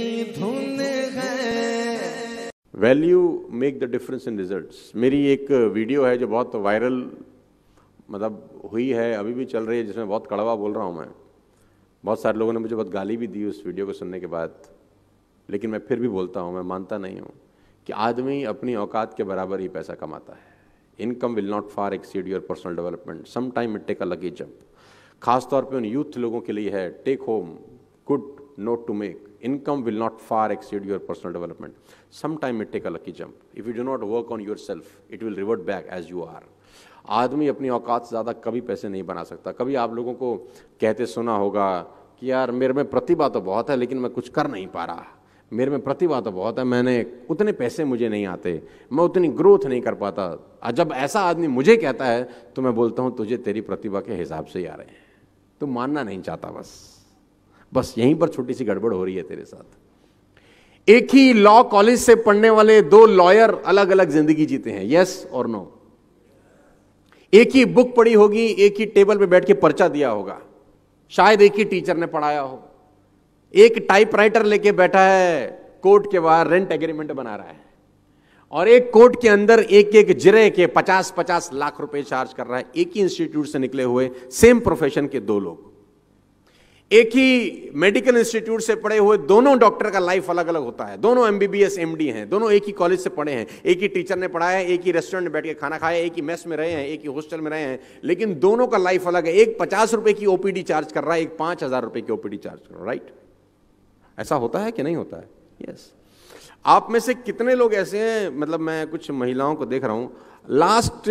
की धुन है। Value make the difference in results. मेरी एक वीडियो है जो बहुत वायरल मतलब हुई है, अभी भी चल रही है, जिसमें बहुत कड़वा बोल रहा हूँ मैं। बहुत सारे लोगों ने मुझे बहुत गाली भी दी उस वीडियो को सुनने के बाद, लेकिन मैं फिर भी बोलता हूँ, मैं मानता नहीं हूँ कि आदमी अपनी औकात के बराबर ही पैसा कमाता है। Income will not far exceed your personal development, some time it take a lucky jump. खास तौर पे उन यूथ लोगों के लिए है, take home good note to make, income will not far exceed your personal development, some time it take a lucky jump. If you do not work on your self it will revert back as you are. आदमी अपनी औकात से ज़्यादा कभी पैसे नहीं बना सकता। कभी आप लोगों को कहते सुना होगा कि यार मेरे में प्रतिभा तो बहुत है लेकिन मैं कुछ कर नहीं पा रहा, मेरे में प्रतिभा तो बहुत है, मैंने उतने पैसे मुझे नहीं आते, मैं उतनी ग्रोथ नहीं कर पाता। जब ऐसा आदमी मुझे कहता है तो मैं बोलता हूँ तुझे तेरी प्रतिभा के हिसाब से ही आ रहे हैं, तू मानना नहीं चाहता। बस यहीं पर छोटी सी गड़बड़ हो रही है तेरे साथ। एक ही लॉ कॉलेज से पढ़ने वाले दो लॉयर अलग अलग जिंदगी जीते हैं, यस और नो। एक ही बुक पढ़ी होगी, एक ही टेबल पे बैठ के पर्चा दिया होगा, शायद एक ही टीचर ने पढ़ाया हो। एक टाइपराइटर लेके बैठा है कोर्ट के बाहर, रेंट एग्रीमेंट बना रहा है, और एक कोर्ट के अंदर एक एक जिरे के 50-50 लाख रुपए चार्ज कर रहा है। एक ही इंस्टीट्यूट से निकले हुए सेम प्रोफेशन के दो लोग, एक ही मेडिकल इंस्टीट्यूट से पढ़े हुए दोनों डॉक्टर का लाइफ अलग अलग होता है, दोनों MBBS MD हैं, दोनों एक ही कॉलेज से पढ़े हैं, एक ही टीचर ने पढ़ाया है, एक ही रेस्टोरेंट में बैठ के खाना खाया, एक ही मेस में रहे हैं, एक ही हॉस्टल में रहे हैं, लेकिन दोनों का लाइफ अलग है। एक 50 रुपए की OPD चार्ज कर रहा है, एक 5,000 रुपए की OPD चार्ज कर रहा है, राइट? ऐसा होता है कि नहीं होता है? यस। आप में से कितने लोग ऐसे हैं, मतलब मैं कुछ महिलाओं को देख रहा हूं, लास्ट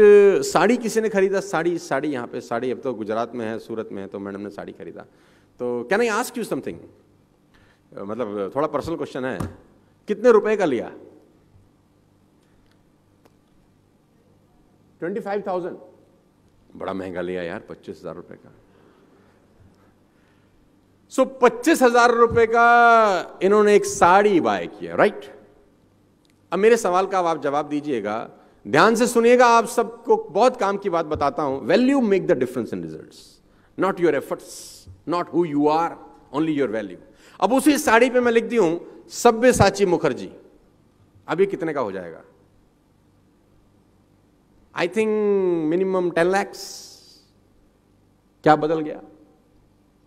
साड़ी किसी ने खरीदा, साड़ी यहाँ पे साड़ी, अब तो गुजरात में है, सूरत में है, तो मैडम ने साड़ी खरीदा। तो can I ask you something, मतलब थोड़ा पर्सनल क्वेश्चन है, कितने रुपए का लिया? 25,000? बड़ा महंगा लिया यार, 25,000 रुपए का। 25,000 रुपए का इन्होंने एक साड़ी बाय किया, राइट? अब मेरे सवाल का आप जवाब दीजिएगा, ध्यान से सुनिएगा, आप सबको बहुत काम की बात बताता हूं। Value make the difference in results, not your efforts, not who you are, only your value. अब उसी साड़ी पे मैं लिख दी हूं सब्यसाची मुखर्जी, अभी कितने का हो जाएगा? I think minimum 10 lakhs। क्या बदल गया?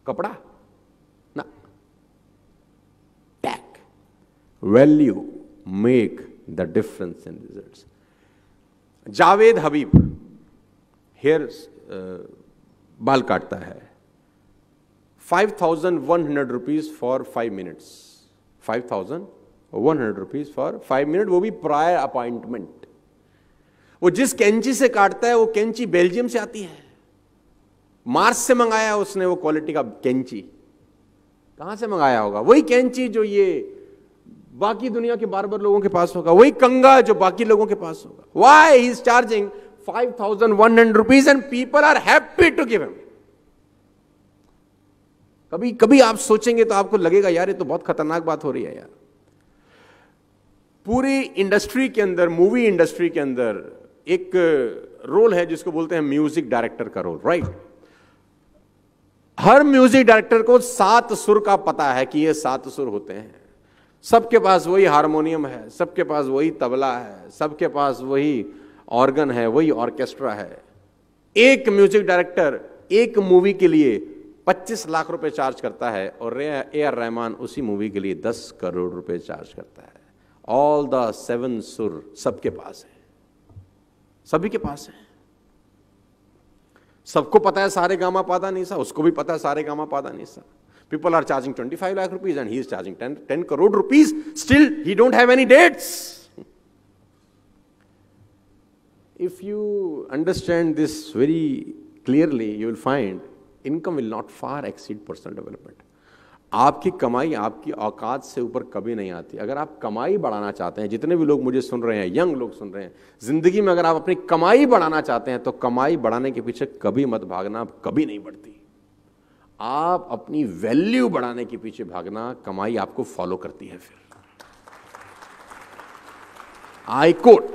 कपड़ा ना, tag. Value make the difference in results. Javed Habib hair बाल काटता है, 5,100 rupees for 5 minutes, 5,100 rupees for 5 minutes, वो भी प्रायर अपॉइंटमेंट। वो जिस कैंची से काटता है वो कैंची बेल्जियम से आती है, मार्स से मंगाया उसने वो क्वालिटी का कैंची। कहां से मंगाया होगा? वही कैंची जो ये बाकी दुनिया के बार्बर लोगों के पास होगा, वही कंगा जो बाकी लोगों के पास होगा। Why he is charging 5,100 rupees and people are happy to give him. कभी कभी आप सोचेंगे तो आपको लगेगा यार ये तो बहुत खतरनाक बात हो रही है यार। पूरी इंडस्ट्री के अंदर, मूवी इंडस्ट्री के अंदर एक रोल है जिसको बोलते हैं म्यूजिक डायरेक्टर का रोल, राइट? हर म्यूजिक डायरेक्टर को 7 सुर का पता है कि ये 7 सुर होते हैं। सबके पास वही हारमोनियम है, सबके पास वही तबला है, सबके पास वही ऑर्गन है, वही ऑर्केस्ट्रा है। एक म्यूजिक डायरेक्टर एक मूवी के लिए 25 लाख रुपए चार्ज करता है और AR रहमान उसी मूवी के लिए 10 करोड़ रुपए चार्ज करता है। ऑल द 7 सुर सबके पास है, सभी के पास है। सबको पता है सारे गामा पादा निसा, उसको भी पता है सारे गामा पादा निसा। People are charging 25 lakh rupees and he is charging 10 crore rupees. Still, he don't have any dates. If you understand this very clearly, you will find income will not far exceed personal development. आपकी कमाई आपकी औकात से ऊपर कभी नहीं आती। अगर आप कमाई बढ़ाना चाहते हैं, जितने भी लोग मुझे सुन रहे हैं, यंग लोग सुन रहे हैं, जिंदगी में अगर आप अपनी कमाई बढ़ाना चाहते हैं तो कमाई बढ़ाने के पीछे कभी मत भागना, कभी नहीं बढ़ती। आप अपनी वैल्यू बढ़ाने के पीछे भागना, कमाई आपको फॉलो करती है। फिर आई कोट,